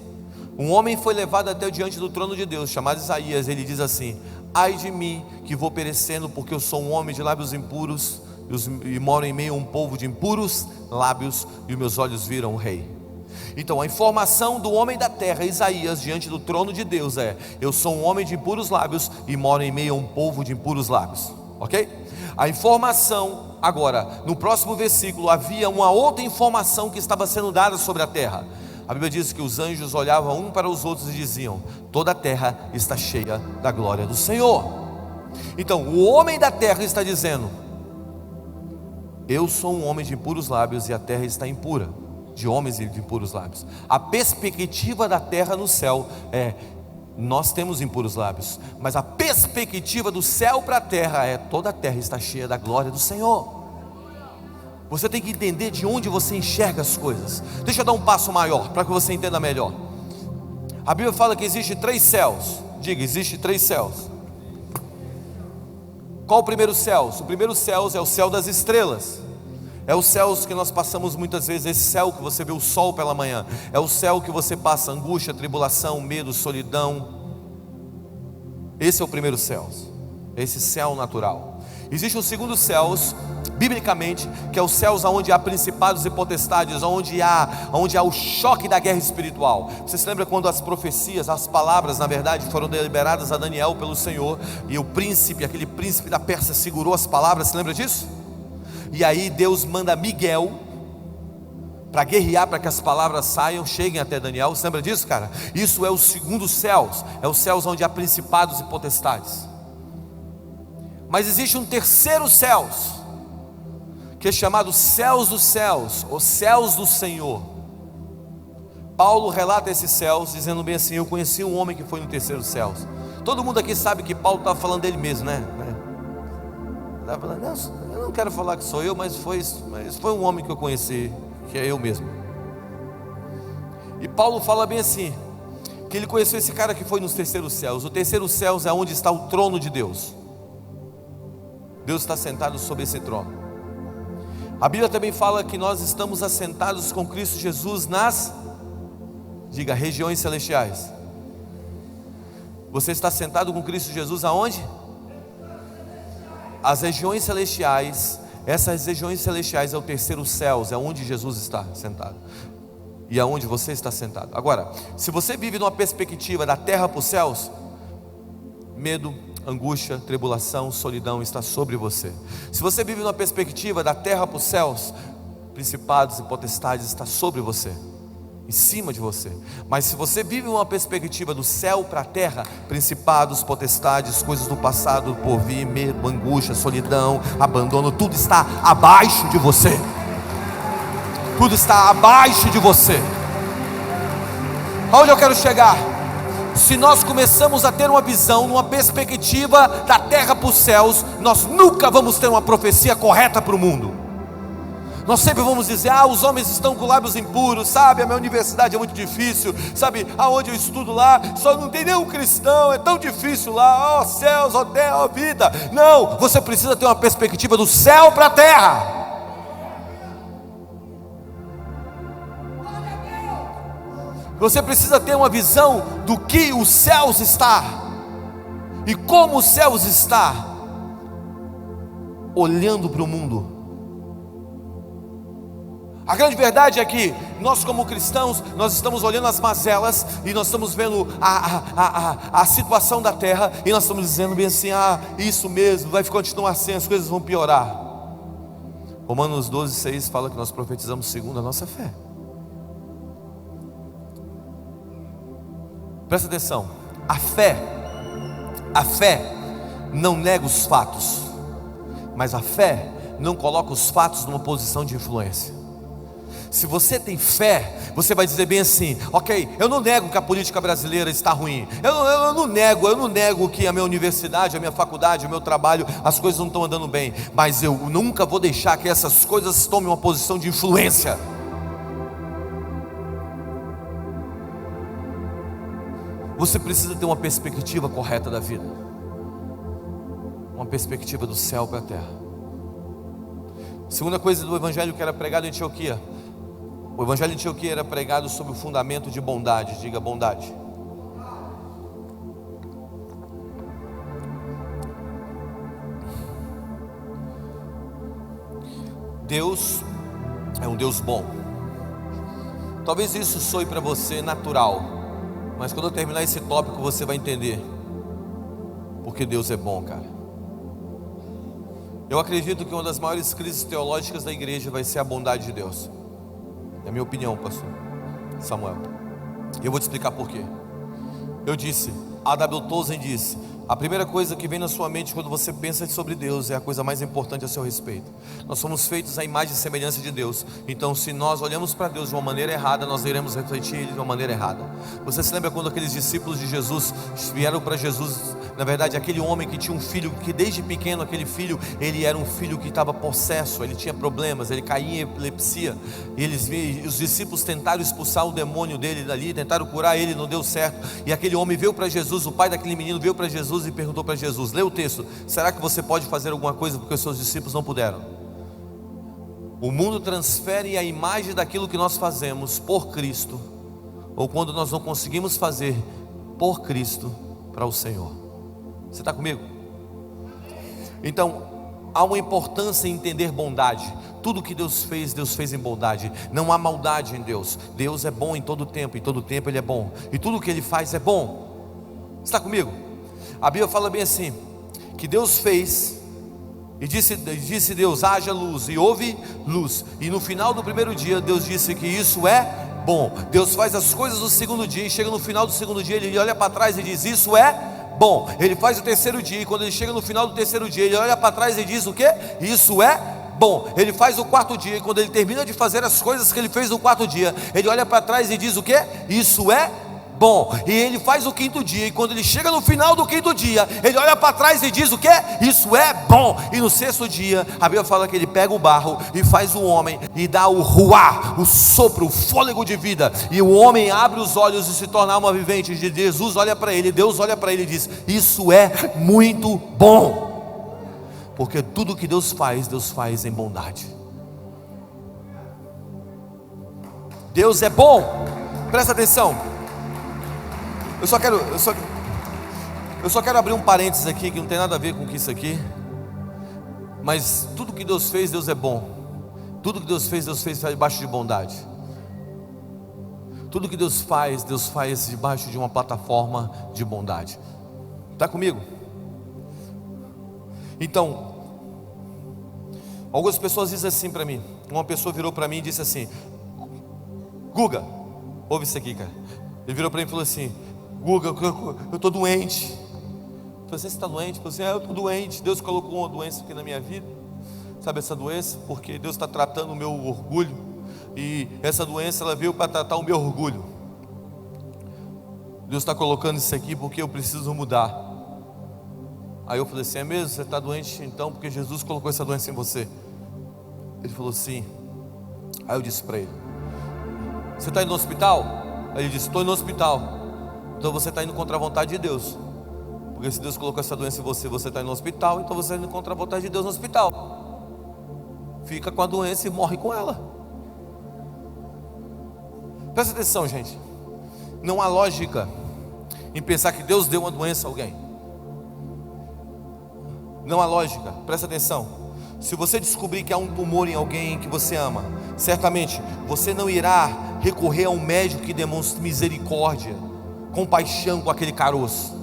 [SPEAKER 1] um homem foi levado até diante do trono de Deus, chamado Isaías. Ele diz assim: ai de mim, que vou perecendo, porque eu sou um homem de lábios impuros, e moro em meio a um povo de impuros lábios, e os meus olhos viram o rei. Então a informação do homem da terra, Isaías, diante do trono de Deus é: eu sou um homem de impuros lábios, e moro em meio a um povo de impuros lábios. Ok? A informação, agora, no próximo versículo, havia uma outra informação que estava sendo dada sobre a terra. A Bíblia diz que os anjos olhavam um para os outros e diziam: toda a terra está cheia da glória do Senhor. Então, o homem da terra está dizendo: eu sou um homem de impuros lábios, e a terra está impura, de homens de impuros lábios. A perspectiva da terra no céu é: nós temos impuros lábios, mas a perspectiva do céu para a terra é: toda a terra está cheia da glória do Senhor. Você tem que entender de onde você enxerga as coisas. Deixa eu dar um passo maior para que você entenda melhor. A Bíblia fala que existe 3 céus. Diga, existe 3 céus. Qual o primeiro céu? O primeiro céu é o céu das estrelas. É os céus que nós passamos muitas vezes. Esse céu que você vê o sol pela manhã, é o céu que você passa angústia, tribulação, medo, solidão. Esse é o primeiro céu, esse céu natural. Existe um segundo céu, biblicamente, que é os céus onde há principados e potestades, onde há o choque da guerra espiritual. Você se lembra quando as profecias, as palavras, na verdade, foram deliberadas a Daniel pelo Senhor, e o príncipe, aquele príncipe da Pérsia, segurou as palavras? Você lembra disso? E aí Deus manda Miguel para guerrear, para que as palavras saiam, cheguem até Daniel. Você lembra disso, cara? Isso é o segundo céus, é os céus onde há principados e potestades. Mas existe um terceiro céus, que é chamado céus dos céus, ou céus do Senhor. Paulo relata esses céus, dizendo bem assim: eu conheci um homem que foi no terceiro céus. Todo mundo aqui sabe que Paulo estava falando dele mesmo, né? Estava falando: não, eu não quero falar que sou eu, mas foi um homem que eu conheci, que é eu mesmo. E Paulo fala bem assim, que ele conheceu esse cara que foi nos terceiros céus. O terceiro céus é onde está o trono de Deus. Deus está sentado sobre esse trono. A Bíblia também fala que nós estamos assentados com Cristo Jesus nas, diga, regiões celestiais. Você está sentado com Cristo Jesus aonde? As regiões celestiais. Essas regiões celestiais é o terceiro céus, é onde Jesus está sentado, e é onde você está sentado. Agora, se você vive numa perspectiva da terra para os céus, medo, angústia, tribulação, solidão está sobre você. Se você vive numa perspectiva da terra para os céus, principados e potestades está sobre você, em cima de você. Mas se você vive uma perspectiva do céu para a terra, principados, potestades, coisas do passado, do porvir, medo, angústia, solidão, abandono, tudo está abaixo de você. Tudo está abaixo de você. Aonde eu quero chegar? Se nós começamos a ter uma visão, uma perspectiva da terra para os céus, nós nunca vamos ter uma profecia correta para o mundo. Nós sempre vamos dizer: os homens estão com lábios impuros, sabe, a minha universidade é muito difícil, sabe, aonde eu estudo lá, só não tem nenhum cristão, é tão difícil lá, céus, terra, vida. Não, você precisa ter uma perspectiva do céu para a terra. Você precisa ter uma visão do que os céus está, e como os céus está, olhando para o mundo. A grande verdade é que nós, como cristãos, nós estamos olhando as mazelas, e nós estamos vendo a situação da terra, e nós estamos dizendo bem assim: isso mesmo, vai continuar assim, as coisas vão piorar. Romanos 12:6 fala que nós profetizamos segundo a nossa fé. Presta atenção, a fé não nega os fatos, mas a fé não coloca os fatos numa posição de influência. Se você tem fé, você vai dizer bem assim: ok, eu não nego que a política brasileira está ruim, eu não nego que a minha universidade, a minha faculdade, o meu trabalho, as coisas não estão andando bem, mas eu nunca vou deixar que essas coisas tomem uma posição de influência. Você precisa ter uma perspectiva correta da vida, uma perspectiva do céu para a terra. Segunda coisa do evangelho que era pregado em Antioquia: o evangelho em Antioquia era pregado sobre o fundamento de bondade. Diga: bondade. Deus é um Deus bom. Talvez isso soe para você natural, mas quando eu terminar esse tópico você vai entender porque Deus é bom, cara. Eu acredito que uma das maiores crises teológicas da igreja vai ser a bondade de Deus. É a minha opinião, pastor Samuel. Eu vou te explicar por quê. Eu disse, A.W. Tozer disse: a primeira coisa que vem na sua mente quando você pensa sobre Deus é a coisa mais importante a seu respeito. Nós somos feitos à imagem e semelhança de Deus. Então, se nós olhamos para Deus de uma maneira errada, nós iremos refletir Ele de uma maneira errada. Você se lembra quando aqueles discípulos de Jesus vieram para Jesus? Na verdade, aquele homem que tinha um filho, que desde pequeno aquele filho, ele era um filho que estava possesso, ele tinha problemas, ele caía em epilepsia. Os discípulos tentaram expulsar o demônio dele dali, tentaram curar ele, não deu certo. E aquele homem veio para Jesus, o pai daquele menino veio para Jesus e perguntou para Jesus: lê o texto, será que você pode fazer alguma coisa porque os seus discípulos não puderam? O mundo transfere a imagem daquilo que nós fazemos por Cristo, ou quando nós não conseguimos fazer por Cristo, para o Senhor. Você está comigo? Então, há uma importância em entender bondade. Tudo que Deus fez em bondade. Não há maldade em Deus. Deus é bom em todo tempo Ele é bom, e tudo que Ele faz é bom. Você está comigo? A Bíblia fala bem assim, que Deus fez, e disse Deus: haja luz, e houve luz. E no final do primeiro dia Deus disse que isso é bom. Deus faz as coisas no segundo dia, e chega no final do segundo dia Ele olha para trás e diz: isso é bom. Ele faz o terceiro dia, e quando ele chega no final do terceiro dia Ele olha para trás e diz o quê? Isso é bom. Ele faz o quarto dia, e quando ele termina de fazer as coisas que ele fez no quarto dia, ele olha para trás e diz o quê? Isso é bom. E ele faz o quinto dia, e quando ele chega no final do quinto dia, ele olha para trás e diz o quê? Isso é bom. E no sexto dia, a Bíblia fala que ele pega o barro e faz o homem, e dá o ruá, o sopro, o fôlego de vida, e o homem abre os olhos e se torna alma vivente. E Jesus olha para ele, Deus olha para ele e diz: isso é muito bom. Porque tudo que Deus faz em bondade. Deus é bom. Presta atenção. Eu só quero abrir um parênteses aqui, que não tem nada a ver com isso aqui. Mas tudo que Deus fez, Deus é bom. Tudo que Deus fez debaixo de bondade. Tudo que Deus faz debaixo de uma plataforma de bondade. Está comigo? Então, algumas pessoas dizem assim para mim. Uma pessoa virou para mim e disse assim: Guga, ouve isso aqui, cara. Ele virou para mim e falou assim: Guga, eu estou doente. Eu falei: você está doente? Eu falei assim: eu estou doente. Deus colocou uma doença aqui na minha vida. Sabe essa doença? Porque Deus está tratando o meu orgulho. E essa doença, ela veio para tratar o meu orgulho. Deus está colocando isso aqui porque eu preciso mudar. Aí eu falei assim: é mesmo? Você está doente então porque Jesus colocou essa doença em você? Ele falou sim. Aí eu disse para ele: você está indo no hospital? Aí ele disse: estou indo no hospital. Então você está indo contra a vontade de Deus, porque se Deus colocou essa doença em você, você está indo no hospital, então você está indo contra a vontade de Deus no hospital. Fica com a doença e morre com ela. Presta atenção, gente. Não há lógica em pensar que Deus deu uma doença a alguém. Não há lógica, presta atenção. Se você descobrir que há um tumor em alguém que você ama, certamente você não irá recorrer a um médico que demonstre misericórdia, compaixão com aquele caroço,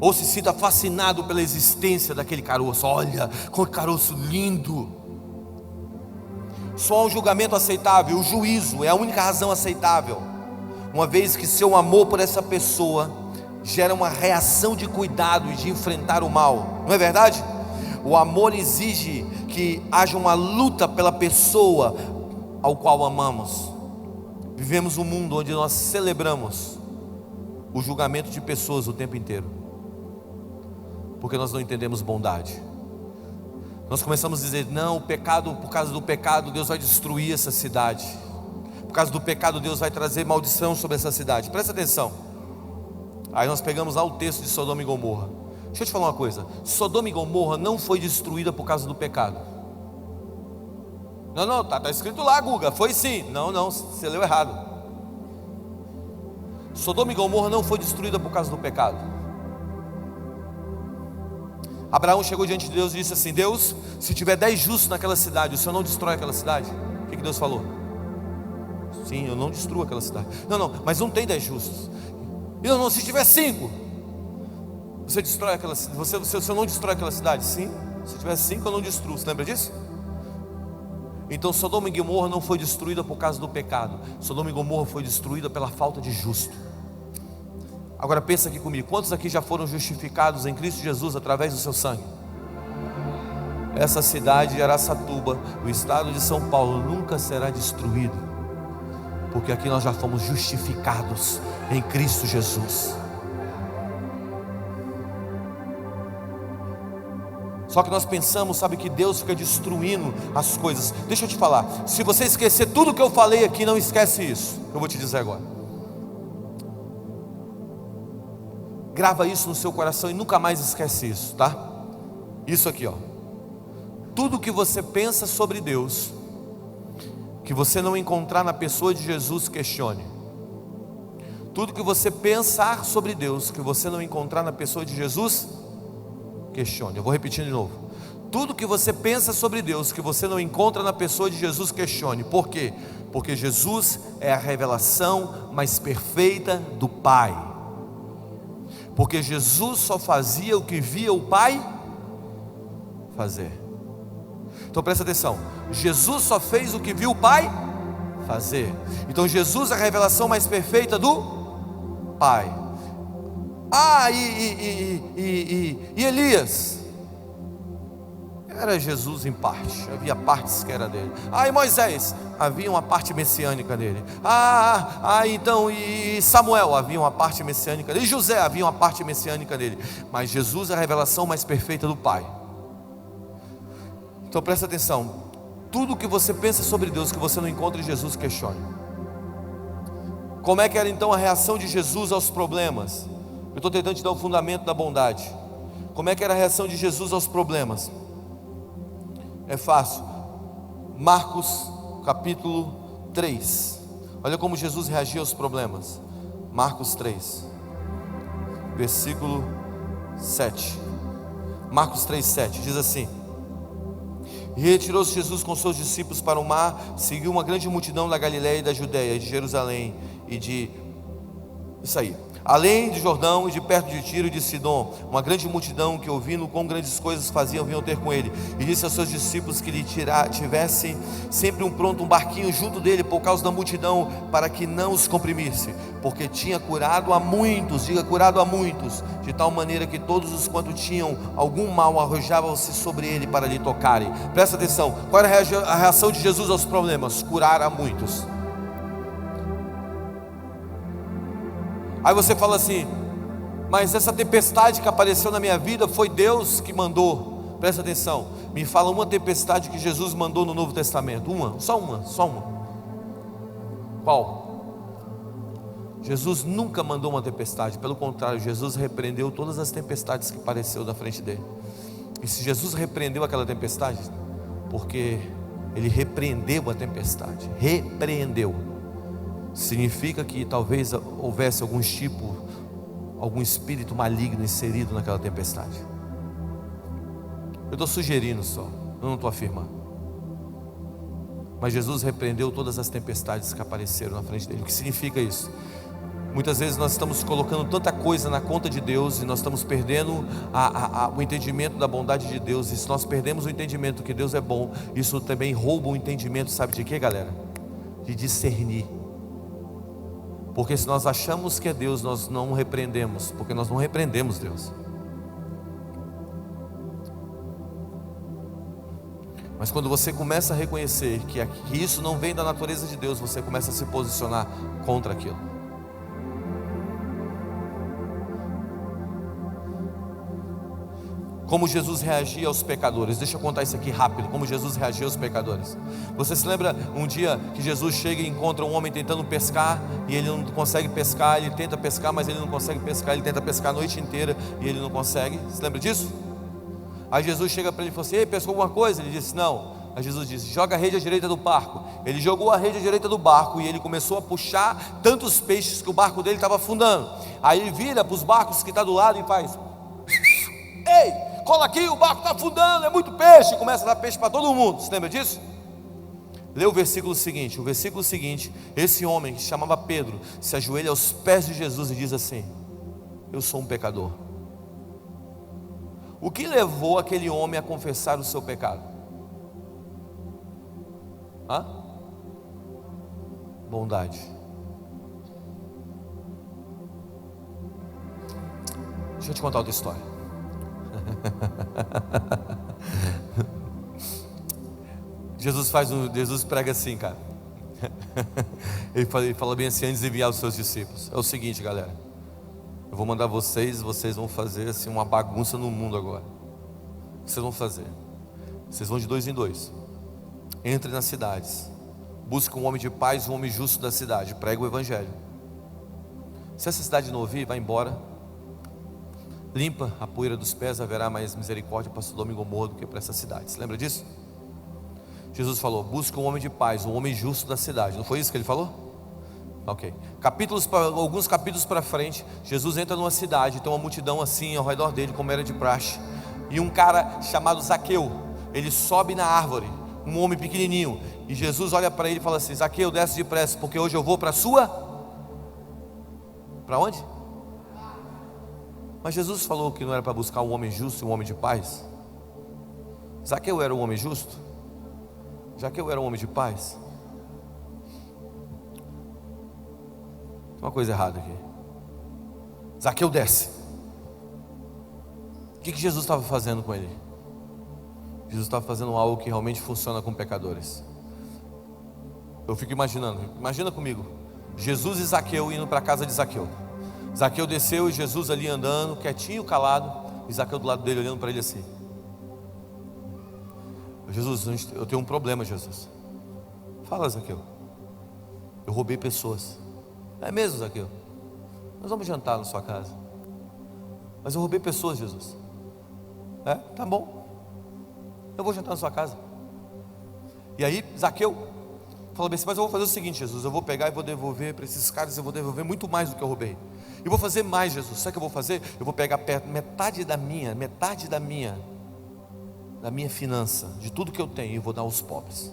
[SPEAKER 1] ou se sinta fascinado pela existência daquele caroço. Olha, que caroço lindo. Só há um julgamento aceitável. O juízo é a única razão aceitável, uma vez que seu amor por essa pessoa gera uma reação de cuidado e de enfrentar o mal. Não é verdade? O amor exige que haja uma luta pela pessoa ao qual amamos. Vivemos um mundo onde nós celebramos o julgamento de pessoas o tempo inteiro, porque nós não entendemos bondade. Nós começamos a dizer: não, o pecado, por causa do pecado Deus vai destruir essa cidade, por causa do pecado Deus vai trazer maldição sobre essa cidade. Presta atenção. Aí nós pegamos lá o texto de Sodoma e Gomorra. Deixa eu te falar uma coisa: Sodoma e Gomorra não foi destruída por causa do pecado. Não, está escrito lá, Guga, foi sim. Não, você leu errado. Sodoma e Gomorra não foi destruída por causa do pecado. Abraão chegou diante de Deus e disse assim: Deus, se tiver 10 justos naquela cidade, o Senhor não destrói aquela cidade? O que Deus falou? Sim, eu não destruo aquela cidade. Não, mas não tem 10 justos. Não, se tiver 5, você destrói aquela cidade. Você não destrói aquela cidade? Sim, se tiver 5 eu não destruo. Você lembra disso? Então Sodoma e Gomorra não foi destruída por causa do pecado. Sodoma e Gomorra foi destruída pela falta de justo. Agora pensa aqui comigo: quantos aqui já foram justificados em Cristo Jesus através do seu sangue? Essa cidade de Araçatuba, o estado de São Paulo, nunca será destruído, porque aqui nós já fomos justificados em Cristo Jesus. Só que nós pensamos, sabe, que Deus fica destruindo as coisas. Deixa eu te falar, se você esquecer tudo que eu falei aqui, não esquece isso que eu vou te dizer agora. Grava isso no seu coração e nunca mais esquece isso, tá? Isso aqui, ó. Tudo que você pensa sobre Deus, que você não encontrar na pessoa de Jesus, questione. Tudo que você pensar sobre Deus, que você não encontrar na pessoa de Jesus, questione. Eu vou repetir de novo. Tudo que você pensa sobre Deus, que você não encontra na pessoa de Jesus, questione. Por quê? Porque Jesus é a revelação mais perfeita do Pai. Porque Jesus só fazia o que via o Pai fazer. Então presta atenção: Jesus só fez o que viu o Pai fazer. Então Jesus é a revelação mais perfeita do Pai. E Elias? Era Jesus em parte, havia partes que era dele. E Moisés? Havia uma parte messiânica dele. Então, e Samuel? Havia uma parte messiânica dele. E José? Havia uma parte messiânica dele. Mas Jesus é a revelação mais perfeita do Pai. Então presta atenção: tudo que você pensa sobre Deus que você não encontra em Jesus, questione. Como é que era então a reação de Jesus aos problemas? Eu estou tentando te dar o fundamento da bondade. Como é que era a reação de Jesus aos problemas? É fácil. Marcos capítulo 3. Olha como Jesus reagia aos problemas. Marcos 3, versículo 7. Marcos 3, 7 diz assim: e retirou-se Jesus com seus discípulos para o mar, seguiu uma grande multidão da Galiléia e da Judéia, de Jerusalém e de... além de Jordão e de perto de Tiro e de Sidom, uma grande multidão que, ouvindo quão grandes coisas faziam, vinham ter com ele. E disse aos seus discípulos que lhe tivessem sempre um barquinho junto dele, por causa da multidão, para que não os comprimisse, porque tinha curado a muitos, curado a muitos, de tal maneira que todos os quanto tinham algum mal arrojavam-se sobre ele para lhe tocarem. Presta atenção: qual era a reação de Jesus aos problemas? Curar a muitos. Aí você fala assim: mas essa tempestade que apareceu na minha vida foi Deus que mandou. Presta atenção, me fala uma tempestade que Jesus mandou no Novo Testamento. Só uma. Qual? Jesus nunca mandou uma tempestade, pelo contrário, Jesus repreendeu todas as tempestades que apareceu na frente dele. E se Jesus repreendeu aquela tempestade, porque ele repreendeu a tempestade, significa que talvez houvesse algum espírito maligno inserido naquela tempestade. Eu estou sugerindo só, eu não estou afirmando. Mas Jesus repreendeu todas as tempestades que apareceram na frente dele. O que significa isso? Muitas vezes nós estamos colocando tanta coisa na conta de Deus e nós estamos perdendo o entendimento da bondade de Deus. E se nós perdemos o entendimento que Deus é bom, isso também rouba o entendimento, sabe de quê, galera? De discernir. Porque se nós achamos que é Deus, nós não repreendemos, porque nós não repreendemos Deus. Mas quando você começa a reconhecer que isso não vem da natureza de Deus, você começa a se posicionar contra aquilo. Como Jesus reagia aos pecadores. Deixa eu contar isso aqui rápido. Como Jesus reagia aos pecadores. Você se lembra um dia que Jesus chega e encontra um homem tentando pescar, e ele não consegue pescar. Ele tenta pescar, mas ele não consegue pescar. Ele tenta pescar a noite inteira e ele não consegue. Você lembra disso? Aí Jesus chega para ele e fala assim: ei, pescou alguma coisa? Ele disse: não. Aí Jesus disse: joga a rede à direita do barco. Ele jogou a rede à direita do barco e ele começou a puxar tantos peixes que o barco dele estava afundando. Aí ele vira para os barcos que está do lado e faz: ei, cola aqui, o barco está afundando, é muito peixe. E começa a dar peixe para todo mundo. Você lembra disso? Lê o versículo seguinte. O versículo seguinte, esse homem que se chamava Pedro se ajoelha aos pés de Jesus e diz assim: eu sou um pecador. O que levou aquele homem a confessar o seu pecado? Bondade. Deixa eu te contar outra história. Jesus prega assim, cara. Ele fala bem assim antes de enviar os seus discípulos. É o seguinte, galera: eu vou mandar vocês vão fazer assim uma bagunça no mundo agora. O que vocês vão fazer? Vocês vão de 2 em 2. Entre nas cidades, busque um homem de paz, um homem justo da cidade, prega o evangelho. Se essa cidade não ouvir, vai embora. Limpa a poeira dos pés, haverá mais misericórdia para Sodoma e Gomorra do que para essa cidade. Você lembra disso? Jesus falou: busque um homem de paz, um homem justo da cidade. Não foi isso que ele falou? Ok. Alguns capítulos para frente, Jesus entra numa cidade, tem uma multidão assim ao redor dele, como era de praxe. E um cara chamado Zaqueu, ele sobe na árvore, um homem pequenininho. E Jesus olha para ele e fala assim: Zaqueu, desce depressa, porque hoje eu vou para a sua... Para onde? Mas Jesus falou que não era para buscar um homem justo e um homem de paz. Zaqueu era um homem justo? Zaqueu era um homem de paz? Tem uma coisa errada aqui. Zaqueu, desce. O que Jesus estava fazendo com ele? Jesus estava fazendo algo que realmente funciona com pecadores. Eu fico imaginando, imagina comigo, Jesus e Zaqueu indo para a casa de Zaqueu. Zaqueu desceu e Jesus ali andando, quietinho, calado, e Zaqueu do lado dele olhando para ele assim: Jesus, eu tenho um problema, Jesus. Fala, Zaqueu. Eu roubei pessoas. É mesmo, Zaqueu? Nós vamos jantar na sua casa. Mas eu roubei pessoas, Jesus. É, tá bom. Eu vou jantar na sua casa. E aí Zaqueu fala bem assim: mas eu vou fazer o seguinte, Jesus, eu vou pegar e vou devolver para esses caras, eu vou devolver muito mais do que eu roubei. E vou fazer mais, Jesus. Sabe o que eu vou fazer? Eu vou pegar metade da minha finança, de tudo que eu tenho, e vou dar aos pobres.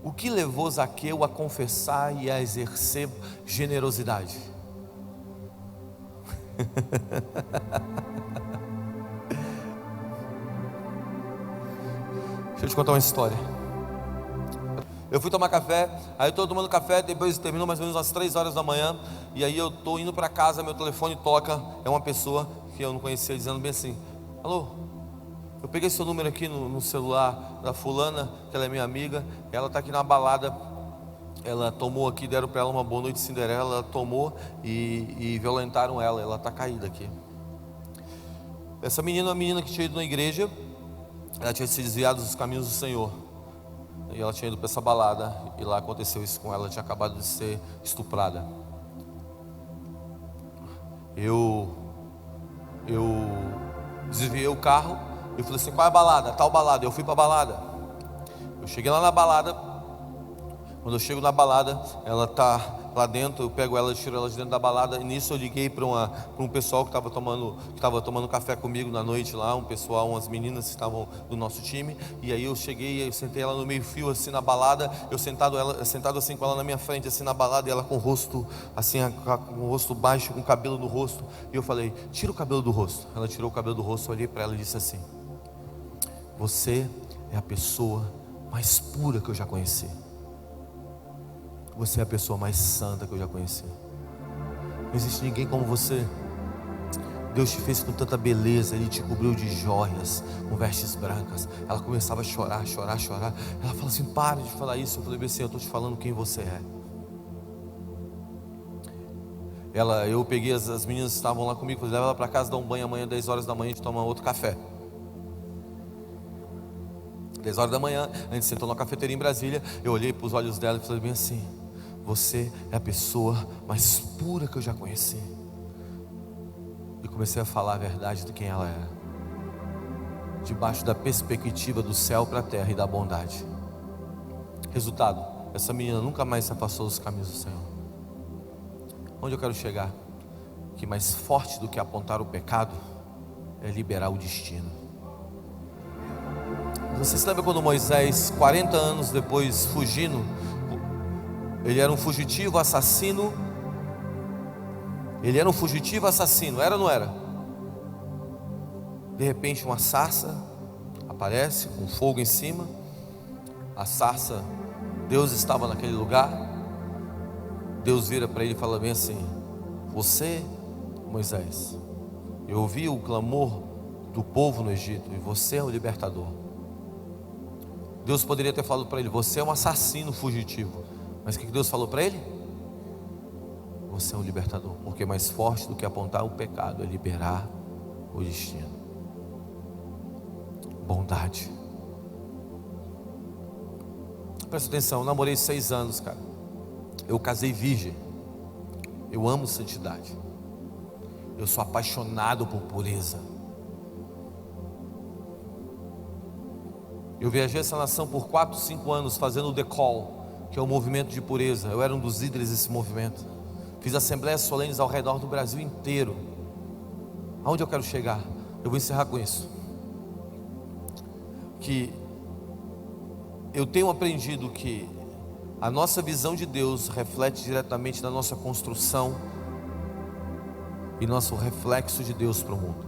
[SPEAKER 1] O que levou Zaqueu a confessar e a exercer generosidade? Deixa eu te contar uma história. Eu fui tomar café, aí eu estou tomando café, depois terminou mais ou menos às 3 horas da manhã, e aí eu estou indo para casa, meu telefone toca, é uma pessoa que eu não conhecia, dizendo bem assim: alô, eu peguei seu número aqui no celular da fulana, que ela é minha amiga, ela está aqui na balada, ela tomou aqui, deram para ela uma boa noite Cinderela, ela tomou e violentaram ela está caída aqui. Essa menina é uma menina que tinha ido na igreja, ela tinha se desviado dos caminhos do Senhor, e ela tinha ido para essa balada, e lá aconteceu isso com ela, ela tinha acabado de ser estuprada. Eu desviei o carro, e falei assim, qual é a balada? Tal balada. Eu fui para a balada, eu cheguei lá na balada. Quando eu chego na balada, ela está lá dentro, eu pego ela, tiro ela de dentro da balada. E nisso eu liguei para um pessoal que estava tomando café comigo na noite lá, um pessoal, umas meninas que estavam do nosso time. E aí eu cheguei, eu sentei ela no meio fio assim na balada, eu sentado assim com ela na minha frente assim na balada, e ela com o rosto assim, com o rosto baixo, com o cabelo no rosto. E eu falei, tira o cabelo do rosto. Ela tirou o cabelo do rosto, eu olhei para ela e disse assim, você é a pessoa mais pura que eu já conheci. Você é a pessoa mais santa que eu já conheci. Não existe ninguém como você. Deus te fez com tanta beleza, Ele te cobriu de joias, com vestes brancas. Ela começava a chorar. Ela falou assim, para de falar isso. Eu falei assim, eu estou te falando quem você é. Eu peguei as meninas que estavam lá comigo, falei, leva ela para casa, dá um banho amanhã, 10 horas da manhã, a gente toma outro café. 10 horas da manhã, a gente sentou na cafeteria em Brasília. Eu olhei para os olhos dela e falei bem assim, você é a pessoa mais pura que eu já conheci. E comecei a falar a verdade de quem ela era, debaixo da perspectiva do céu para a terra e da bondade. Resultado, essa menina nunca mais se afastou dos caminhos do Senhor. Onde eu quero chegar? Que mais forte do que apontar o pecado é liberar o destino. Você se lembra quando Moisés, 40 anos depois, fugindo, ele era um fugitivo assassino. Era ou não era? De repente uma sarça aparece com fogo em cima. A sarça, Deus estava naquele lugar. Deus vira para ele e fala bem assim, você, Moisés, eu ouvi o clamor do povo no Egito, e você é o libertador. Deus poderia ter falado para ele, você é um assassino fugitivo. Mas o que Deus falou para ele? Você é um libertador, porque mais forte do que apontar o pecado é liberar o destino. Bondade. Presta atenção, eu namorei 6 anos, cara. Eu casei virgem. Eu amo santidade. Eu sou apaixonado por pureza. Eu viajei essa nação por 4, 5 anos fazendo o The Call, que é o movimento de pureza. Eu era um dos líderes desse movimento. Fiz assembleias solenes ao redor do Brasil inteiro. Aonde eu quero chegar? Eu vou encerrar com isso. Que eu tenho aprendido que a nossa visão de Deus reflete diretamente na nossa construção e nosso reflexo de Deus para o mundo.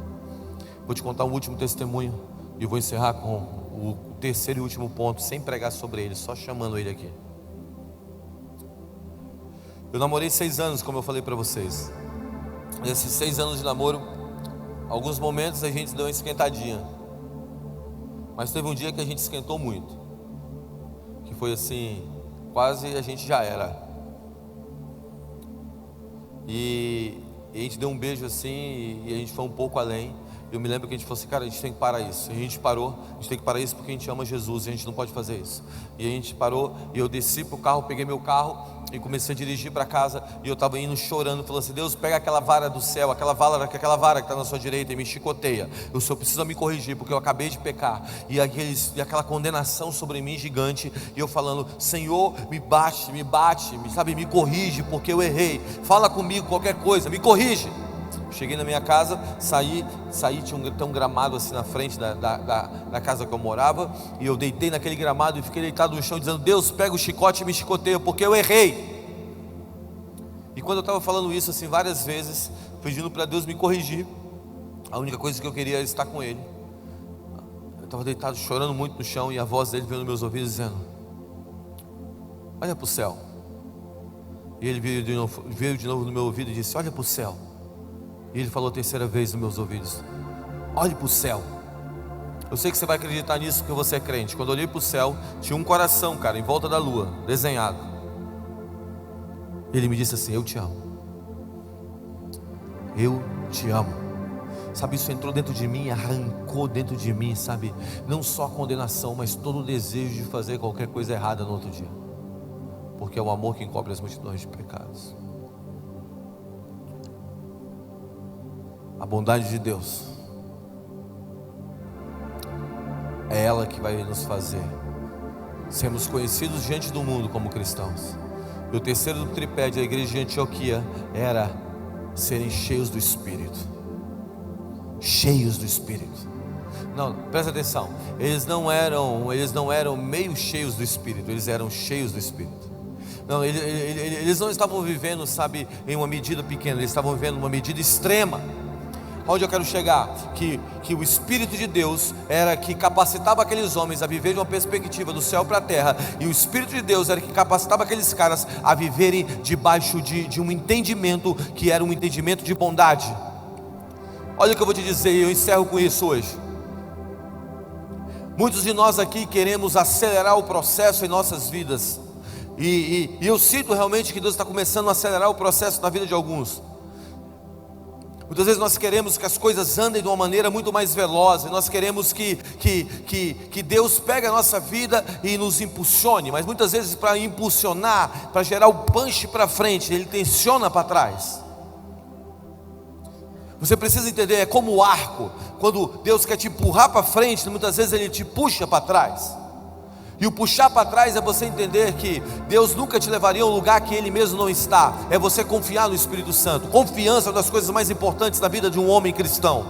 [SPEAKER 1] Vou te contar um último testemunho e vou encerrar com o terceiro e último ponto, sem pregar sobre ele, só chamando ele aqui. Eu namorei 6 anos, como eu falei para vocês. Nesses 6 anos de namoro, alguns momentos a gente deu uma esquentadinha, mas teve um dia que a gente esquentou muito, que foi assim, quase a gente já era. E a gente deu um beijo assim, e a gente foi um pouco além. Eu me lembro que a gente falou assim, cara, a gente tem que parar isso. E a gente parou, a gente tem que parar isso porque a gente ama Jesus e a gente não pode fazer isso. E a gente parou, e eu desci pro carro, peguei meu carro e comecei a dirigir para casa. E eu estava indo chorando, falando assim, Deus, pega aquela vara do céu, aquela vara que está na sua direita e me chicoteia. O Senhor precisa me corrigir porque eu acabei de pecar. E aquela condenação sobre mim gigante. E eu falando, Senhor, me bate, me corrige porque eu errei. Fala comigo qualquer coisa, me corrige. Cheguei na minha casa, saí, tinha um gramado assim na frente da casa que eu morava. E eu deitei naquele gramado e fiquei deitado no chão dizendo, Deus, pega o chicote e me chicoteia porque eu errei. E quando eu estava falando isso assim várias vezes, pedindo para Deus me corrigir, a única coisa que eu queria era estar com Ele. Eu estava deitado chorando muito no chão e a voz dele veio nos meus ouvidos dizendo, olha para o céu. E ele veio de novo no meu ouvido e disse, olha para o céu. E ele falou a terceira vez nos meus ouvidos, olhe para o céu. Eu sei que você vai acreditar nisso porque você é crente. Quando eu olhei para o céu, tinha um coração, cara, em volta da lua, desenhado. Ele me disse assim: eu te amo. Eu te amo. Sabe, isso entrou dentro de mim, arrancou dentro de mim, sabe, não só a condenação, mas todo o desejo de fazer qualquer coisa errada no outro dia, porque é o amor que encobre as multidões de pecados. A bondade de Deus é ela que vai nos fazer sermos conhecidos diante do mundo como cristãos. E o terceiro do tripé da igreja de Antioquia era serem cheios do Espírito. Cheios do Espírito. Não, presta atenção. Eles não eram meio cheios do Espírito. Eles eram cheios do Espírito. Não, eles não estavam vivendo, sabe, em uma medida pequena. Eles estavam vivendo uma medida extrema. Onde eu quero chegar? Que o Espírito de Deus era que capacitava aqueles homens a viver de uma perspectiva do céu para a terra, e o Espírito de Deus era que capacitava aqueles caras a viverem debaixo de um entendimento que era um entendimento de bondade. Olha o que eu vou te dizer, e eu encerro com isso hoje. Muitos de nós aqui queremos acelerar o processo em nossas vidas, e eu sinto realmente que Deus está começando a acelerar o processo na vida de alguns. Muitas vezes nós queremos que as coisas andem de uma maneira muito mais veloz, e nós queremos que Deus pegue a nossa vida e nos impulsione, mas muitas vezes para impulsionar, para gerar o punch para frente, Ele tensiona para trás. Você precisa entender, é como o arco. Quando Deus quer te empurrar para frente, muitas vezes Ele te puxa para trás. E o puxar para trás é você entender que Deus nunca te levaria a um lugar que Ele mesmo não está. É você confiar no Espírito Santo. Confiança é uma das coisas mais importantes na vida de um homem cristão.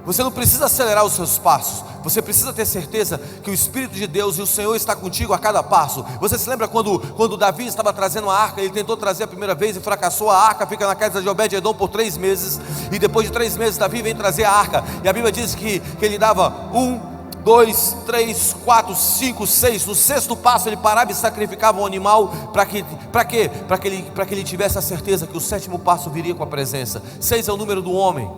[SPEAKER 1] Você não precisa acelerar os seus passos. Você precisa ter certeza que o Espírito de Deus e o Senhor está contigo a cada passo. Você se lembra quando Davi estava trazendo a arca? Ele tentou trazer a primeira vez e fracassou. A arca fica na casa de Obed-edom por 3 meses. E depois de 3 meses Davi vem trazer a arca. E a Bíblia diz que ele dava 1, 2, 3, 4, 5, 6. No 6º passo ele parava e sacrificava um animal. Para quê? Para que ele tivesse a certeza que o 7º passo viria com a presença. 6 é o número do homem.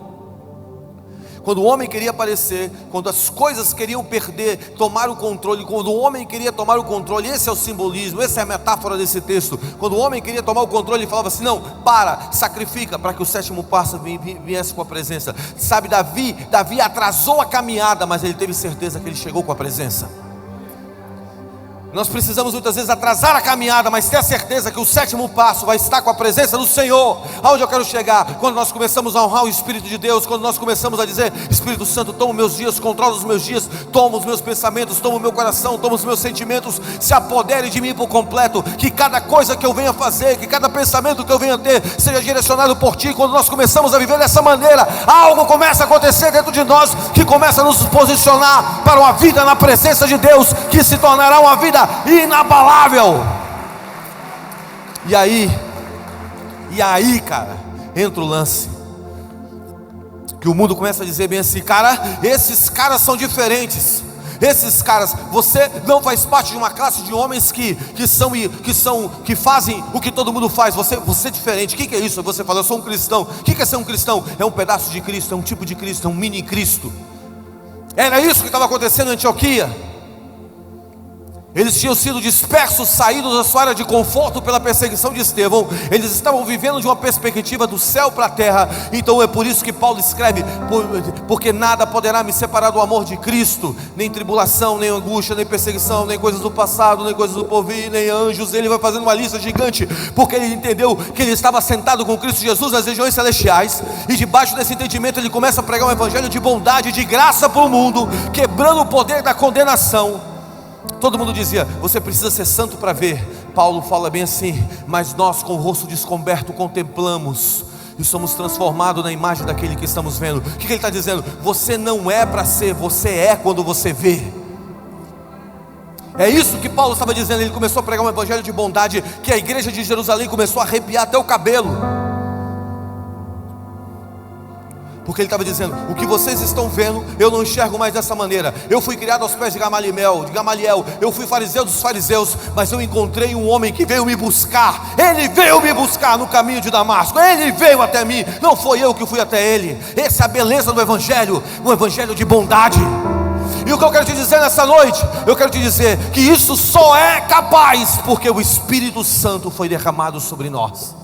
[SPEAKER 1] Quando o homem queria aparecer, quando as coisas queriam perder, tomar o controle, quando o homem queria tomar o controle, esse é o simbolismo, essa é a metáfora desse texto. Quando o homem queria tomar o controle, ele falava assim: não, sacrifica, para que o 7º passo viesse com a presença. Sabe, Davi atrasou a caminhada, mas ele teve certeza que ele chegou com a presença. Nós precisamos muitas vezes atrasar a caminhada, mas ter a certeza que o 7º passo vai estar com a presença do Senhor. Aonde eu quero chegar? Quando nós começamos a honrar o Espírito de Deus, quando nós começamos a dizer: Espírito Santo, toma os meus dias, controla os meus dias, toma os meus pensamentos, toma o meu coração, toma os meus sentimentos, se apodere de mim por completo, que cada coisa que eu venha fazer, que cada pensamento que eu venha ter, seja direcionado por Ti. Quando nós começamos a viver dessa maneira, algo começa a acontecer dentro de nós, que começa a nos posicionar para uma vida na presença de Deus, que se tornará uma vida inabalável. E aí, cara, entra o lance, que o mundo começa a dizer bem assim: cara, esses caras são diferentes. Esses caras, você não faz parte de uma classe de homens que fazem o que todo mundo faz. Você é diferente. O que é isso? Você fala: eu sou um cristão. O que é ser um cristão? É um pedaço de Cristo, é um tipo de Cristo, é um mini Cristo. Era isso que estava acontecendo em Antioquia. Eles tinham sido dispersos, saídos da sua área de conforto pela perseguição de Estevão. Eles estavam vivendo de uma perspectiva do céu para a terra. Então é por isso que Paulo escreve: porque nada poderá me separar do amor de Cristo, nem tribulação, nem angústia, nem perseguição, nem coisas do passado, nem coisas do porvir, nem anjos. Ele vai fazendo uma lista gigante, porque ele entendeu que ele estava sentado com Cristo Jesus nas regiões celestiais. E debaixo desse entendimento ele começa a pregar um evangelho de bondade, de graça para o mundo, quebrando o poder da condenação. Todo mundo dizia: você precisa ser santo para ver. Paulo fala bem assim: mas nós com o rosto descoberto contemplamos e somos transformados na imagem daquele que estamos vendo. O que ele está dizendo? Você não é para ser, você é quando você vê. É isso que Paulo estava dizendo. Ele começou a pregar um evangelho de bondade, que a igreja de Jerusalém começou a arrepiar até o cabelo. Porque ele estava dizendo: o que vocês estão vendo, eu não enxergo mais dessa maneira. Eu fui criado aos pés de Gamaliel, eu fui fariseu dos fariseus, mas eu encontrei um homem que veio me buscar. Ele veio me buscar no caminho de Damasco. Ele veio até mim, não foi eu que fui até ele. Essa é a beleza do evangelho, um evangelho de bondade. E o que eu quero te dizer nessa noite, eu quero te dizer que isso só é capaz porque o Espírito Santo foi derramado sobre nós.